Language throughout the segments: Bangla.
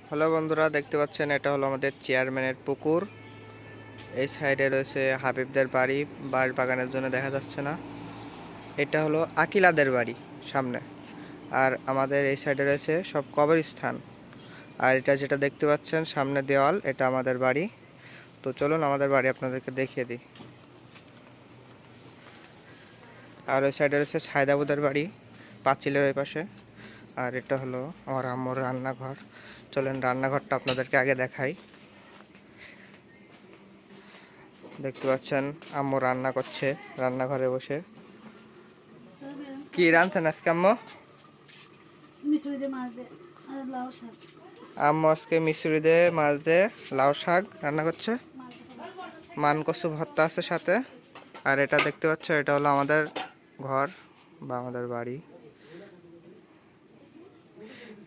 হ্যালো বন্ধুরা, দেখতে পাচ্ছেন এটা হলো আমাদের চেয়ারম্যানের পুকুর। এই সাইডে রয়েছে হাবিবদের বাড়ি, বাঁশ বাগানের জন্য দেখা যাচ্ছে না। এটা হলো আকিলাদের বাড়ি সামনে। আর আমাদের এই সাইডে রয়েছে সব কবরস্থান। আর এটা যেটা দেখতে পাচ্ছেন সামনে দেওয়াল, এটা আমাদের বাড়ি। তো চলুন আমাদের বাড়ি আপনাদেরকে দেখিয়ে দিই। আর ওই সাইডে রয়েছে সায়দাবুদের বাড়ি, পাঁচিলের ওই পাশে। আর এটা হলো আমার আম্মুর রান্নাঘর। চলেন রান্নাঘরটা আপনাদেরকে আগে দেখাই। দেখতে পাচ্ছেন আম্মু রান্না করছে রান্নাঘরে বসে। কি রাঁধছেন আজকে আম্মু? আম্মু আজকে মিশুরি দিয়ে মাছ দিয়ে লাউ শাক রান্না করছে। মান কচু ভর্তা আছে সাথে। আর এটা দেখতে পাচ্ছ, এটা হলো আমাদের ঘর বা আমাদের বাড়ি।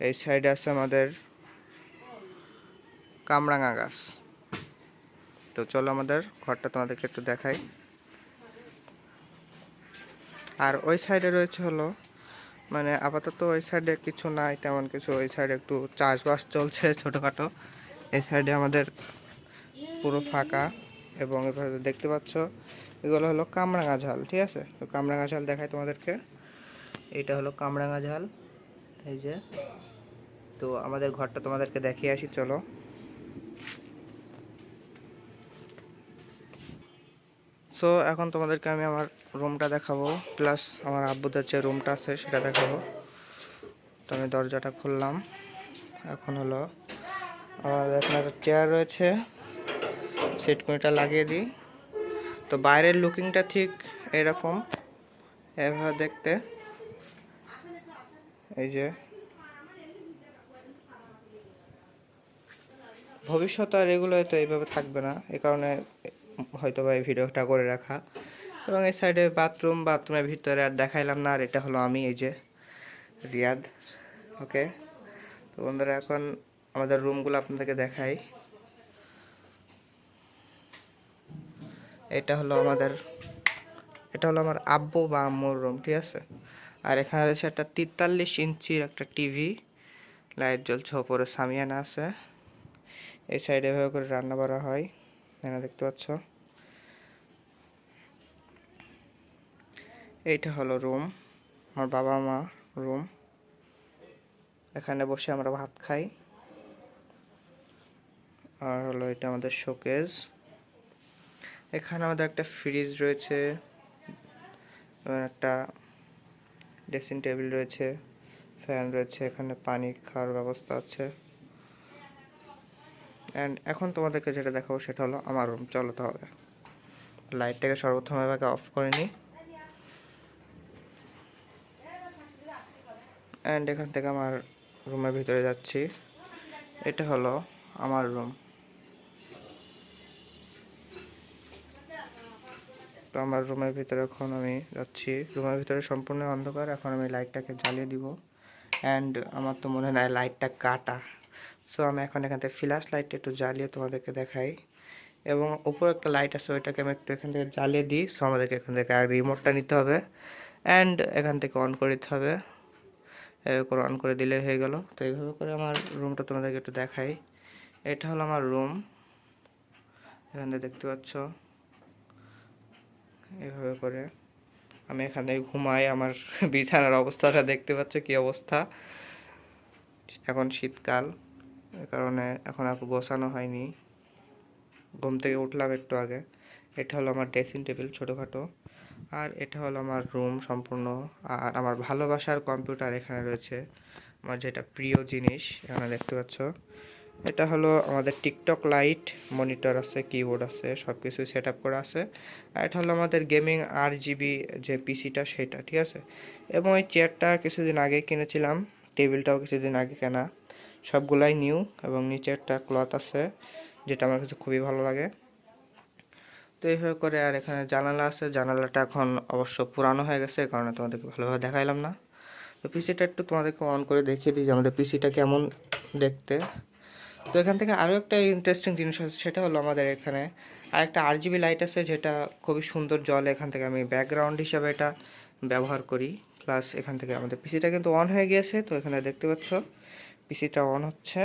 এই সাইডে আছে আমাদের কামরাঙা গাছ। তো চলো আমাদের ঘরটা তোমাদেরকে একটু দেখাই। আর ওই সাইডে রয়েছে হলো মানে আপাতত ওই সাইডে কিছু নাই তেমন কিছু। ওই সাইডে একটু চাষবাস চলছে ছোটোখাটো। এই সাইডে আমাদের পুরো ফাঁকা। এবং এভাবে দেখতে পাচ্ছ এগুলো হলো কামরাঙা ঝাল, ঠিক আছে? তো কামরাঙা ঝাল দেখাই তোমাদেরকে। এটা হলো কামরাঙা ঝাল, এই যে। তো আমাদের ঘরটা তোমাদেরকে দেখিয়ে আসি, চলো। সো এখন তোমাদেরকে আমি আমার রুমটা দেখাবো, প্লাস আমার আব্বুদের যে রুমটা আছে সেটা দেখাবো। তো আমি দরজাটা খুললাম। এখন হলো আমাদের এখানে একটা চেয়ার রয়েছে, সিটকুনিটা লাগিয়ে দিই। তো বাইরের লুকিংটা ঠিক এরকম, এভাবে দেখতে। এই যে ভবিষ্যতে আর এগুলো হয়তো এইভাবে থাকবে না, এই কারণে হয়তো বা এই ভিডিওটা করে রাখা। এবং এই সাইডে বাথরুমের ভিতরে আর দেখাইলাম না। আর এটা হলো আমি, এই যে রিয়াদ। ওকে, তো বন্ধুরা এখন আমাদের রুমগুলো আপনাদেরকে দেখাই। এটা হলো আমার আব্বু বা আম্মুর রুম, ঠিক আছে? আর এখানে রয়েছে একটা 43 ইঞ্চির একটা টিভি, লাইট জ্বলছে, ওপরে সামিয়ানা আছে। এই সাইডে এভাবে করে রান্না করা হয়, এখানে দেখতে পাচ্ছ। এইটা হলো রুম, আমার বাবা মা রুম। এখানে বসে আমরা ভাত খাই। আর হলো এটা আমাদের শোকেস। এখানে আমাদের একটা ফ্রিজ রয়েছে, একটা ড্রেসিং টেবিল রয়েছে, ফ্যান রয়েছে, এখানে পানি খাওয়ার ব্যবস্থা আছে। অ্যান্ড এখন তোমাদেরকে যেটা দেখাবো সেটা হলো আমার রুম। চলো তাহলে লাইটটাকে সর্বপ্রথমে আগে অফ করে নিই। অ্যান্ড এখান থেকে আমার রুমের ভিতরে যাচ্ছি। এটা হলো আমার রুম। তো আমার রুমের ভিতরে এখন আমি যাচ্ছি। রুমের ভিতরে সম্পূর্ণ অন্ধকার। এখন আমি লাইটটাকে জ্বালিয়ে দিব। অ্যান্ড আমার তো মনে হয় লাইটটা কাটা। সো আমি এখন এখান থেকে ফ্ল্যাশ লাইটটা একটু জ্বালিয়ে তোমাদেরকে দেখাই। এবং উপরে একটা লাইট আছে, ওইটাকে আমি একটু এখান থেকে জ্বালিয়ে দিই। সো আমাদেরকে এখান থেকে আর রিমোটটা নিতে হবে অ্যান্ড এখান থেকে অন করে দিতে হবে। এভাবে করে অন করে দিলে হয়ে গেল। তো এইভাবে করে আমার রুমটা তোমাদেরকে একটু দেখাই। এটা হলো আমার রুম, এখান থেকে দেখতে পাচ্ছ। এভাবে করে আমি এখানে ঘুমাই। আমার বিছানার অবস্থাটা দেখতে পাচ্ছ কি অবস্থা। এখন শীতকাল, এ কারণে এখন আর গোছানো হয়নি। ঘুম থেকে উঠলাম একটু আগে। এটা হলো আমার ড্রেসিং টেবিল ছোটোখাটো। আর এটা হলো আমার রুম সম্পূর্ণ। আর আমার ভালোবাসার কম্পিউটার এখানে রয়েছে, আমার যেটা প্রিয় জিনিস এখানে দেখতে পাচ্ছ। এটা হলো আমাদের টিকটক লাইট, মনিটর আছে, কিবোর্ড আছে, সব কিছু সেট আপ করা আছে। আর এটা হলো আমাদের গেমিং RGB যে পিসিটা সেটা, ঠিক আছে? এবং এই চেয়ারটা কিছুদিন আগে কিনেছিলাম, টেবিলটাও কিছুদিন আগে কেনা। সবগুলাই নিউ। এবং নিচে একটা ক্লথ আছে যেটা আমার কাছে খুবই ভালো লাগে। তো এইভাবে করে। আর এখানে জানালা আছে, জানালাটা এখন অবশ্য পুরানো হয়ে গেছে, এই কারণে তোমাদেরকে ভালোভাবে দেখাইলাম না। তো পিসিটা একটু তোমাদেরকে অন করে দেখিয়ে দিই যে আমাদের পিসিটা কেমন দেখতে। তো এখান থেকে আরও একটা ইন্টারেস্টিং জিনিস আছে, সেটা হলো আমাদের এখানে আরেকটা RGB লাইট আছে যেটা খুবই সুন্দর জ্বলে। এখান থেকে আমি ব্যাকগ্রাউন্ড হিসাবে এটা ব্যবহার করি। প্লাস এখান থেকে আমাদের পিসিটা কিন্তু অন হয়ে গিয়েছে। তো এখানে দেখতে পাচ্ছ পিসিটা অন হচ্ছে।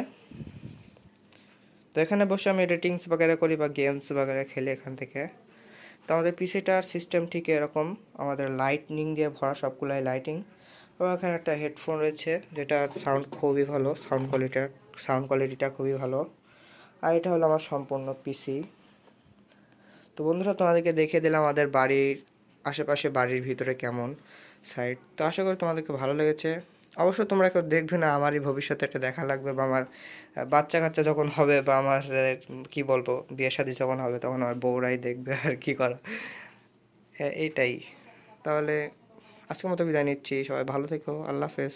তো এখানে বসে আমি এডিটিংস বাগেরা করি বা গেমস বাগেরা খেলি এখান থেকে। তো আমাদের পিসিটার সিস্টেম ঠিক এরকম, আমাদের লাইটনিং দিয়ে ভরা, সবগুলাই লাইটিং। এবং এখানে একটা হেডফোন রয়েছে যেটা সাউন্ড খুবই ভালো, সাউন্ড কোয়ালিটিটা খুবই ভালো। আর এটা হলো আমার সম্পূর্ণ পিসি। তো বন্ধুরা, তোমাদেরকে দেখিয়ে দিলাম আমাদের বাড়ির আশেপাশে, বাড়ির ভিতরে কেমন সাইট। তো আশা করি তোমাদেরকে ভালো লেগেছে। অবশ্য তোমরা কেউ দেখবে না, আমারই ভবিষ্যতে এটা দেখা লাগবে, বা আমার বাচ্চা কাচ্চা যখন হবে, বা আমার কি বলবো, বিয়ে শাদী যখন হবে, তখন আমার বউরাই দেখবে আর কি করা। এইটাই। তাহলে আজকের মতো বিদায় নিচ্ছি, সবাই ভালো থেকো, আল্লাহ হাফেজ।